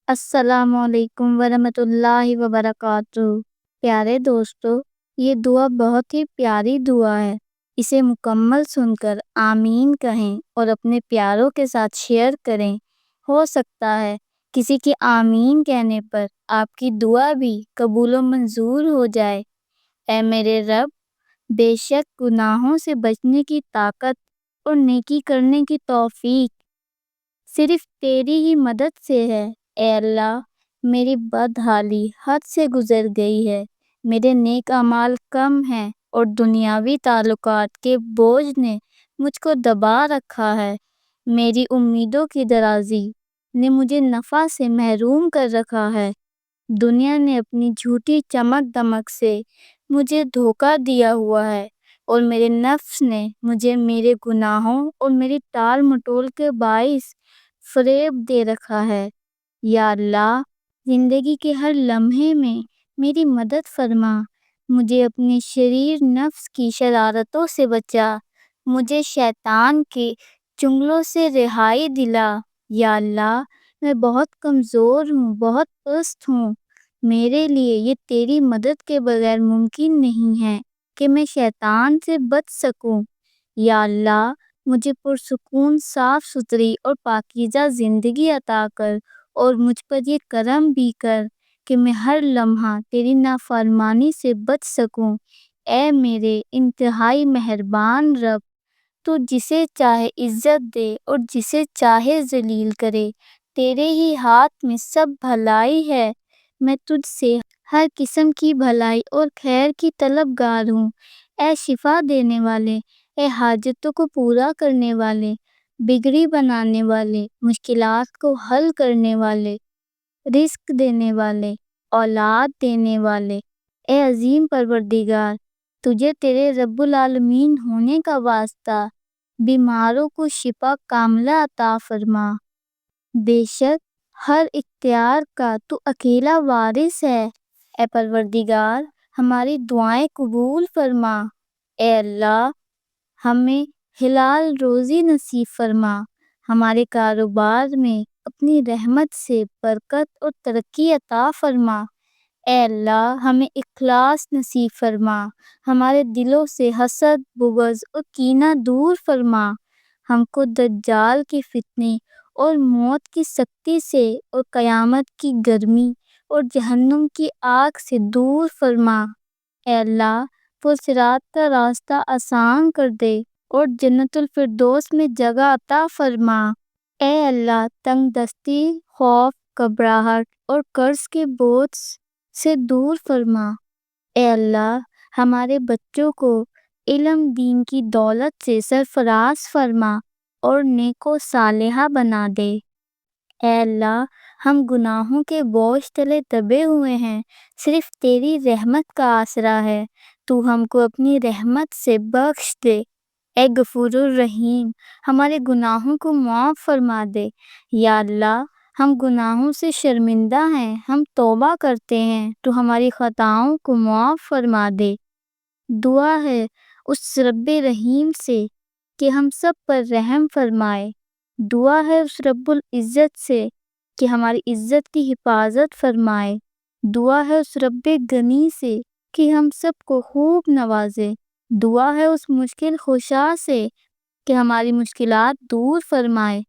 السلام علیکم ورحمۃ اللہ وبرکاتہ۔ پیارے دوستو، یہ دعا بہت ہی پیاری دعا ہے۔ اسے مکمل سن کر آمین کہیں اور اپنے پیاروں کے ساتھ شیئر کریں۔ ہو سکتا ہے کسی کی آمین کہنے پر آپ کی دعا بھی قبول و منظور ہو جائے۔ اے میرے رب، بے شک گناہوں سے بچنے کی طاقت اور نیکی کرنے کی توفیق صرف تیری ہی مدد سے ہے۔ اے اللہ، میری بدحالی حد سے گزر گئی ہے۔ میرے نیک اعمال کم ہیں اور دنیاوی تعلقات کے بوجھ نے مجھ کو دبا رکھا ہے۔ میری امیدوں کی درازی نے مجھے نفع سے محروم کر رکھا ہے۔ دنیا نے اپنی جھوٹی چمک دمک سے مجھے دھوکہ دیا ہوا ہے اور میرے نفس نے مجھے میرے گناہوں اور میری ٹال مٹول کے باعث فریب دے رکھا ہے۔ یا اللہ، زندگی کے ہر لمحے میں میری مدد فرما۔ مجھے اپنے شریر نفس کی شرارتوں سے بچا۔ مجھے شیطان کے چنگلوں سے رہائی دلا۔ یا اللہ، میں بہت کمزور ہوں، بہت پست ہوں۔ میرے لیے یہ تیری مدد کے بغیر ممکن نہیں ہے کہ میں شیطان سے بچ سکوں۔ یا اللہ، مجھے پرسکون صاف ستھری اور پاکیزہ زندگی عطا کر اور مجھ پر یہ کرم بھی کر کہ میں ہر لمحہ تیری نافرمانی سے بچ سکوں۔ اے میرے انتہائی مہربان رب، تو جسے چاہے عزت دے اور جسے چاہے ذلیل کرے، تیرے ہی ہاتھ میں سب بھلائی ہے۔ میں تجھ سے ہر قسم کی بھلائی اور خیر کی طلبگار ہوں۔ اے شفا دینے والے، اے حاجتوں کو پورا کرنے والے، بگڑی بنانے والے، مشکلات کو حل کرنے والے، رزق دینے والے، اولاد دینے والے، اے عظیم پروردگار، تجھے تیرے رب العالمین ہونے کا واسطہ بیماروں کو شفا کاملہ عطا فرما۔ بے شک ہر اختیار کا تو اکیلا وارث ہے۔ اے پروردگار، ہماری دعائیں قبول فرما۔ اے اللہ، ہمیں حلال روزی نصیب فرما۔ ہمارے کاروبار میں اپنی رحمت سے برکت اور ترقی عطا فرما۔ اے اللہ، ہمیں اخلاص نصیب فرما۔ ہمارے دلوں سے حسد، بغض اور کینہ دور فرما۔ ہم کو دجال کے فتنے اور موت کی سختی سے اور قیامت کی گرمی اور جہنم کی آگ سے دور فرما۔ اے اللہ، پرصراط کا راستہ آسان کر دے اور جنت الفردوس میں جگہ عطا فرما۔ اے اللہ، تنگ دستی، خوف، گھبراہٹ اور قرض کے بوجھ سے دور فرما۔ اے اللہ، ہمارے بچوں کو علم دین کی دولت سے سرفراز فرما اور نیک و صالحہ بنا دے۔ اے اللہ، ہم گناہوں کے بوجھ تلے دبے ہوئے ہیں، صرف تیری رحمت کا آسرا ہے۔ تو ہم کو اپنی رحمت سے بخش دے۔ اے غفور الرحیم، ہمارے گناہوں کو معاف فرما دے۔ یا اللہ، ہم گناہوں سے شرمندہ ہیں، ہم توبہ کرتے ہیں، تو ہماری خطاؤں کو معاف فرما دے۔ دعا ہے اس رب رحیم سے کہ ہم سب پر رحم فرمائے۔ دعا ہے اس رب العزت سے کہ ہماری عزت کی حفاظت فرمائے۔ دعا ہے اس رب غنی سے کہ ہم سب کو خوب نوازے۔ دعا ہے اس مشکل کشا سے کہ ہماری مشکلات دور فرمائے۔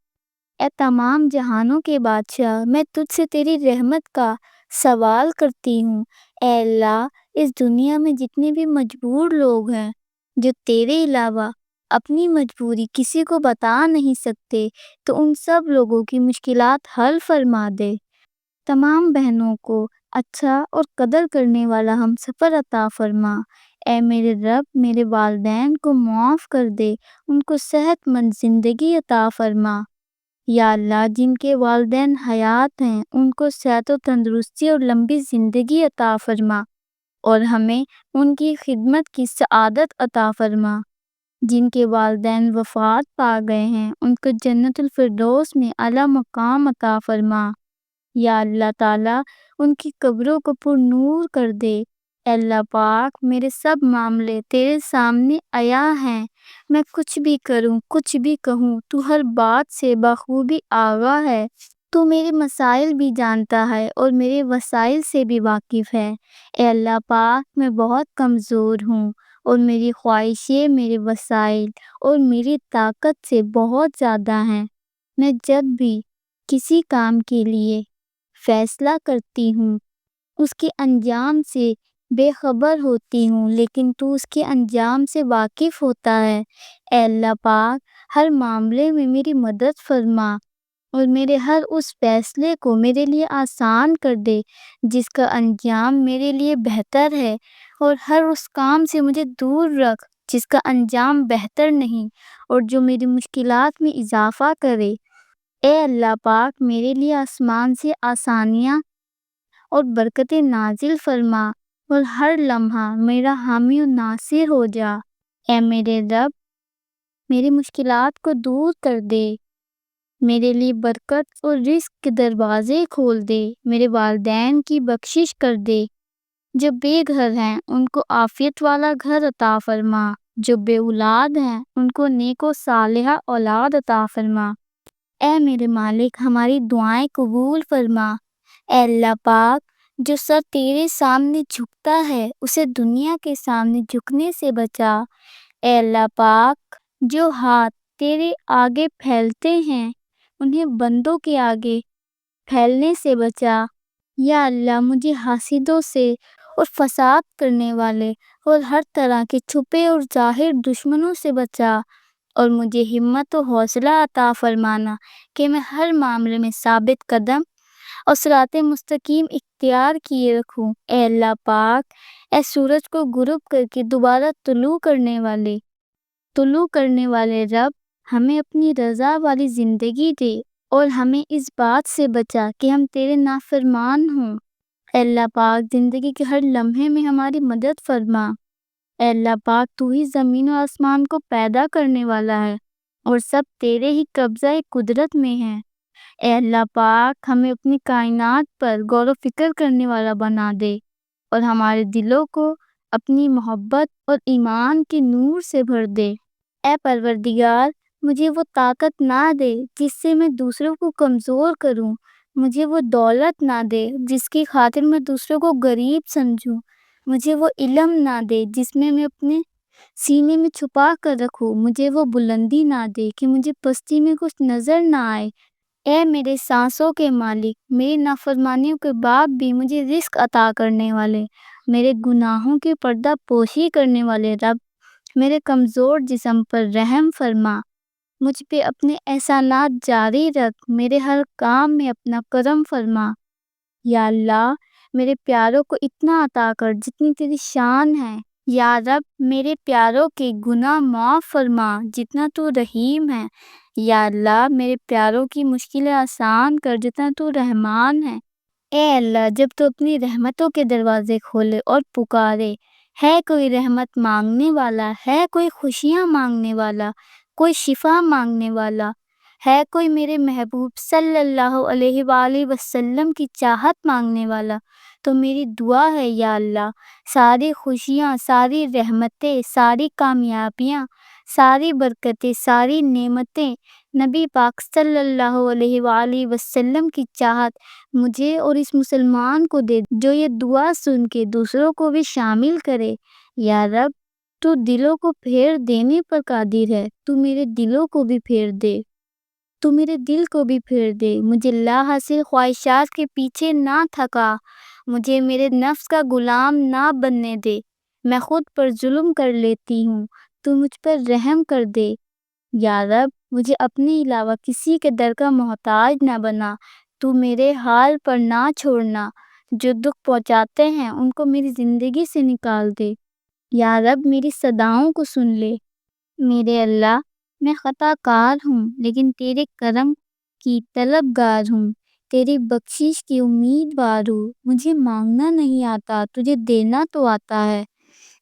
اے تمام جہانوں کے بادشاہ، میں تجھ سے تیری رحمت کا سوال کرتی ہوں۔ اے اللہ، اس دنیا میں جتنے بھی مجبور لوگ ہیں جو تیرے علاوہ اپنی مجبوری کسی کو بتا نہیں سکتے، تو ان سب لوگوں کی مشکلات حل فرما دے۔ تمام بہنوں کو اچھا اور قدر کرنے والا ہم سفر عطا فرما۔ اے میرے رب، میرے والدین کو معاف کر دے، ان کو صحت مند زندگی عطا فرما۔ یا اللہ، جن کے والدین حیات ہیں ان کو صحت و تندرستی اور لمبی زندگی عطا فرما، اور ہمیں ان کی خدمت کی سعادت عطا فرما۔ جن کے والدین وفات پا گئے ہیں ان کو جنت الفردوس میں اعلیٰ مقام عطا فرما۔ یا اللہ تعالیٰ، ان کی قبروں کو پر نور کر دے۔ اے اللہ پاک، میرے سب معاملے تیرے سامنے عیاں ہیں۔ میں کچھ بھی کروں، کچھ بھی کہوں، تو ہر بات سے بخوبی آگاہ ہے۔ تو میرے مسائل بھی جانتا ہے اور میرے وسائل سے بھی واقف ہے۔ اے اللہ پاک، میں بہت کمزور ہوں اور میری خواہشیں میرے وسائل اور میری طاقت سے بہت زیادہ ہیں۔ میں جب بھی کسی کام کے لیے فیصلہ کرتی ہوں اس کے انجام سے بے خبر ہوتی ہوں، لیکن تو اس کے انجام سے واقف ہوتا ہے۔ اے اللہ پاک، ہر معاملے میں میری مدد فرما اور میرے ہر اس فیصلے کو میرے لیے آسان کر دے جس کا انجام میرے لیے بہتر ہے، اور ہر اس کام سے مجھے دور رکھ جس کا انجام بہتر نہیں اور جو میری مشکلات میں اضافہ کرے۔ اے اللہ پاک، میرے لیے آسمان سے آسانیاں اور برکتیں نازل فرما اور ہر لمحہ میرا حامی و ناصر ہو جا۔ اے میرے رب، میری مشکلات کو دور کر دے، میرے لیے برکت اور رزق کے دروازے کھول دے، میرے والدین کی بخشش کر دے۔ جو بے گھر ہیں ان کو عافیت والا گھر عطا فرما، جو بے اولاد ہیں ان کو نیک و صالحہ اولاد عطا فرما۔ اے میرے مالک، ہماری دعائیں قبول فرما۔ اے اللہ پاک، جو سر تیرے سامنے جھکتا ہے اسے دنیا کے سامنے جھکنے سے بچا۔ اے اللہ پاک، جو ہاتھ تیرے آگے پھیلتے ہیں انہیں بندوں کے آگے پھیلنے سے بچا۔ یا اللہ، مجھے حاسدوں سے اور فساد کرنے والے اور ہر طرح کے چھپے اور ظاہر دشمنوں سے بچا، اور مجھے ہمت و حوصلہ عطا فرمانا کہ میں ہر معاملے میں ثابت قدم اور صراط مستقیم اختیار کیے رکھوں۔ اے اللہ پاک، اے سورج کو غروب کر کے دوبارہ طلوع کرنے والے رب، ہمیں اپنی رضا والی زندگی دے اور ہمیں اس بات سے بچا کہ ہم تیرے نافرمان ہوں۔ اے اللہ پاک، زندگی کے ہر لمحے میں ہماری مدد فرما۔ اے اللہ پاک، تو ہی زمین و آسمان کو پیدا کرنے والا ہے اور سب تیرے ہی قبضہ قدرت میں ہے۔ اے اللہ پاک، ہمیں اپنی کائنات پر غور و فکر کرنے والا بنا دے اور ہمارے دلوں کو اپنی محبت اور ایمان کے نور سے بھر دے۔ اے پروردگار، مجھے وہ طاقت نہ دے جس سے میں دوسروں کو کمزور کروں، مجھے وہ دولت نہ دے جس کی خاطر میں دوسروں کو غریب سمجھوں، مجھے وہ علم نہ دے جس میں اپنے سینے میں چھپا کر رکھوں، مجھے وہ بلندی نہ دے کہ مجھے پستی میں کچھ نظر نہ آئے۔ اے میرے سانسوں کے مالک، میری نافرمانیوں کے بعد بھی مجھے رزق عطا کرنے والے، میرے گناہوں کی پردہ پوشی کرنے والے رب، میرے کمزور جسم پر رحم فرما، مجھ پہ اپنے احسانات جاری رکھ، میرے ہر کام میں اپنا کرم فرما۔ یا اللہ، میرے پیاروں کو اتنا عطا کر جتنی تیری شان ہے۔ یا رب، میرے پیاروں کے گناہ معاف فرما جتنا تو رحیم ہے۔ یا اللہ، میرے پیاروں کی مشکلیں آسان کر جتنا تو رحمان ہے۔ اے اللہ، جب تو اپنی رحمتوں کے دروازے کھولے اور پکارے، ہے کوئی رحمت مانگنے والا، ہے کوئی خوشیاں مانگنے والا، کوئی شفا مانگنے والا، ہے کوئی میرے محبوب صلی اللہ علیہ وآلہ وسلم کی چاہت مانگنے والا، تو میری دعا ہے یا اللہ، ساری خوشیاں، ساری رحمتیں، ساری کامیابیاں، ساری برکتیں، ساری نعمتیں نبی پاک صلی اللہ علیہ وآلہ وسلم کی چاہت مجھے اور اس مسلمان کو دے جو یہ دعا سن کے دوسروں کو بھی شامل کرے۔ یا رب، تو دلوں کو پھیر دینے پر قادر ہے، تو میرے دلوں کو بھی پھیر دے، تو میرے دل کو بھی پھیر دے۔ مجھے لا حاصل خواہشات کے پیچھے نہ تھکا، مجھے میرے نفس کا غلام نہ بننے دے۔ میں خود پر ظلم کر لیتی ہوں، تو مجھ پر رحم کر دے۔ یا رب، مجھے اپنے علاوہ کسی کے در کا محتاج نہ بنا، تو میرے حال پر نہ چھوڑنا، جو دکھ پہنچاتے ہیں ان کو میری زندگی سے نکال دے۔ یا رب، میری صداؤں کو سن لے۔ میرے اللہ، میں خطا کار ہوں لیکن تیرے کرم کی طلبگار ہوں، تیری بخشش کی امیدوار ہوں۔ مجھے مانگنا نہیں آتا، تجھے دینا تو آتا ہے۔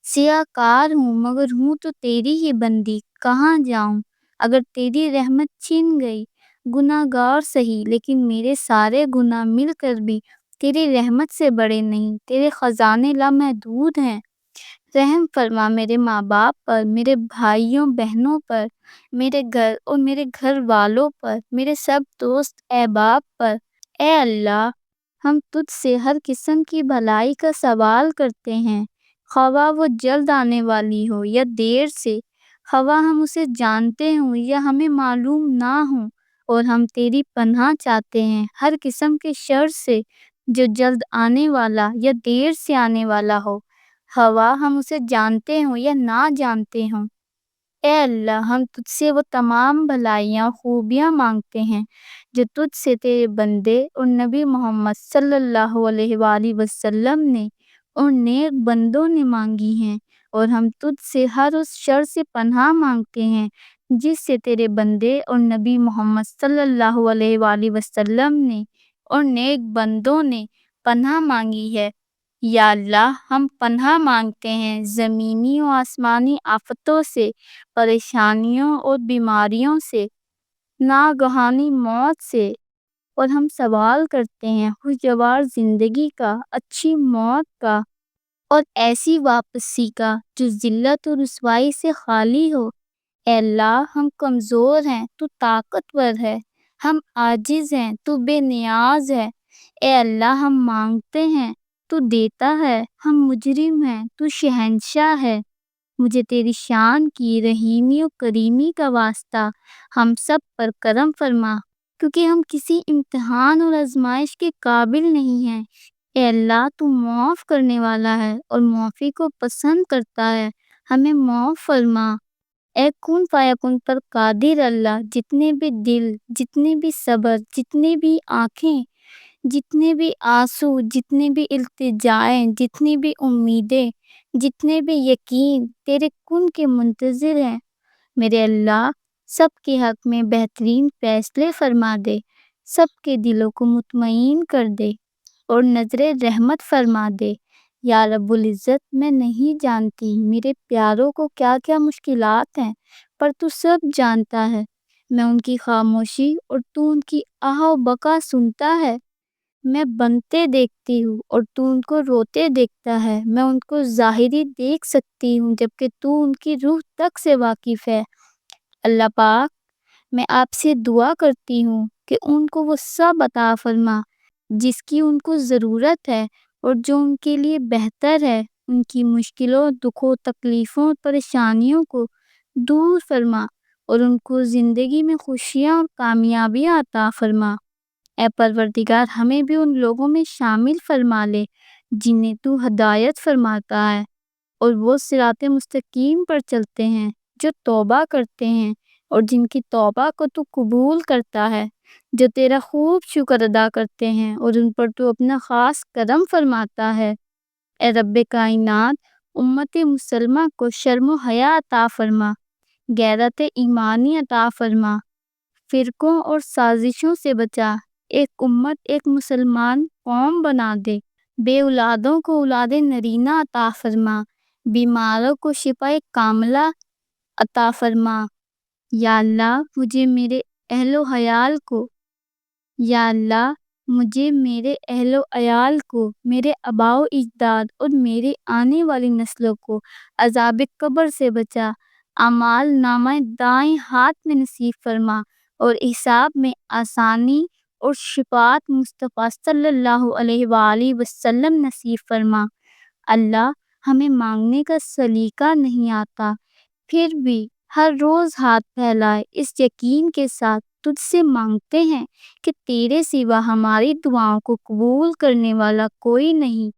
سیاہ کار ہوں مگر ہوں تو تیری ہی بندی، کہاں جاؤں اگر تیری رحمت چھن گئی؟ گناہ گار سہی لیکن میرے سارے گناہ مل کر بھی تیری رحمت سے بڑے نہیں، تیرے خزانے لامحدود ہیں۔ رحم فرما میرے ماں باپ پر، میرے بھائیوں بہنوں پر، میرے گھر اور میرے گھر والوں پر، میرے سب دوست احباب پر۔ اے اللہ، ہم تجھ سے ہر قسم کی بھلائی کا سوال کرتے ہیں، خواہ وہ جلد آنے والی ہو یا دیر سے، خواہ ہم اسے جانتے ہوں یا ہمیں معلوم نہ ہوں، اور ہم تیری پناہ چاہتے ہیں ہر قسم کے شر سے جو جلد آنے والا یا دیر سے آنے والا ہو، خواہ ہم اسے جانتے ہوں یا نہ جانتے ہوں۔ اے اللہ، ہم تجھ سے وہ تمام بھلائیاں خوبیاں مانگتے ہیں جو تجھ سے تیرے بندے اور نبی محمد صلی اللہ علیہ وآلہ وسلم نے اور نیک بندوں نے مانگی ہیں، اور ہم تجھ سے ہر اس شر سے پناہ مانگتے ہیں جس سے تیرے بندے اور نبی محمد صلی اللہ علیہ وآلہ وسلم نے اور نیک بندوں نے پناہ مانگی ہے۔ یا اللہ، ہم پناہ مانگتے ہیں زمینی و آسمانی آفتوں سے، پریشانیوں اور بیماریوں سے، ناگہانی موت سے، اور ہم سوال کرتے ہیں خوشگوار زندگی کا، اچھی موت کا، اور ایسی واپسی کا جو ذلت و رسوائی سے خالی ہو۔ اے اللہ، ہم کمزور ہیں، تو طاقتور ہے، ہم عاجز ہیں، تو بے نیاز ہے۔ اے اللہ، ہم مانگتے ہیں، تو دیتا ہے، ہم مجرم ہیں، تو شہنشاہ ہے۔ مجھے تیری شان کی رحیمی و کریمی کا واسطہ ہم سب پر کرم فرما، کیونکہ ہم کسی امتحان اور آزمائش کے قابل نہیں ہیں۔ اے اللہ، تو معاف کرنے والا ہے اور معافی کو پسند کرتا ہے، ہمیں معاف فرما۔ اے کن فیکن پر قادر اللہ، جتنے بھی دل، جتنے بھی صبر، جتنے بھی آنکھیں، جتنے بھی آنسو، جتنے بھی التجائیں، جتنی بھی امیدیں، جتنے بھی یقین تیرے کن کے منتظر ہیں، میرے اللہ، سب کے حق میں بہترین فیصلے فرما دے، سب کے دلوں کو مطمئن کر دے اور نظر رحمت فرما دے۔ یا رب العزت، میں نہیں جانتی میرے پیاروں کو کیا کیا مشکلات ہیں، پر تو سب جانتا ہے۔ میں ان کی خاموشی اور تو ان کی آہ و بکا سنتا ہے۔ میں بنتے دیکھتی ہوں اور تو ان کو روتے دیکھتا ہے۔ میں ان کو ظاہری دیکھ سکتی ہوں جبکہ تو ان کی روح تک سے واقف ہے۔ اللہ پاک، میں آپ سے دعا کرتی ہوں کہ ان کو وہ سب عطا فرما جس کی ان کو ضرورت ہے اور جو ان کے لیے بہتر ہے۔ ان کی مشکلوں، دکھوں، تکلیفوں اور پریشانیوں کو دور فرما اور ان کو زندگی میں خوشیاں اور کامیابیاں عطا فرما۔ اے پروردگار، ہمیں بھی ان لوگوں میں شامل فرما لے جنہیں تو ہدایت فرماتا ہے اور وہ صراط مستقیم پر چلتے ہیں، جو توبہ کرتے ہیں اور جن کی توبہ کو تو قبول کرتا ہے، جو تیرا خوب شکر ادا کرتے ہیں اور ان پر تو اپنا خاص کرم فرماتا ہے۔ اے رب کائنات، امت مسلمہ کو شرم و حیا عطا فرما، غیرت ایمانی عطا فرما، فرقوں اور سازشوں سے بچا، ایک امت، ایک مسلمان قوم بنا دے۔ بے اولادوں کو اولاد نرینہ عطا فرما، بیماروں کو شفا کاملہ عطا فرما۔ یا اللہ، مجھے میرے اہل و عیال کو، میرے آباء و اجداد اور میرے آنے والی نسلوں کو عذاب قبر سے بچا، اعمال نامہ دائیں ہاتھ میں نصیب فرما اور حساب میں آسانی اور شفاعت مصطفیٰ صلی اللہ علیہ وآلہ وسلم نصیب فرما۔ اللہ، ہمیں مانگنے کا سلیقہ نہیں آتا، پھر بھی ہر روز ہاتھ پھیلائے اس یقین کے ساتھ تجھ سے مانگتے ہیں کہ تیرے سوا ہماری دعاؤں کو قبول کرنے والا کوئی نہیں۔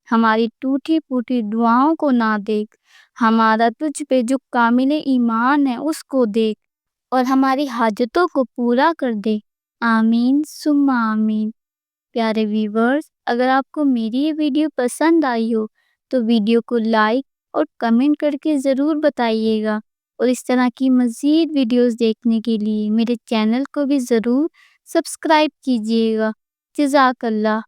ہماری ٹوٹی پھوٹی دعاؤں کو نہ دیکھ، ہمارا تجھ پہ جو کامل ایمان ہے اس کو دیکھ اور ہماری حاجتوں کو پورا کر دے۔ آمین ثم آمین۔ پیارے ویورز، اگر آپ کو میری یہ ویڈیو پسند آئی ہو تو ویڈیو کو لائک اور کمنٹ کر کے ضرور بتائیے گا، اور اس طرح کی مزید ویڈیوز دیکھنے کے لیے میرے چینل کو بھی ضرور سبسکرائب کیجیے گا۔ جزاک اللہ۔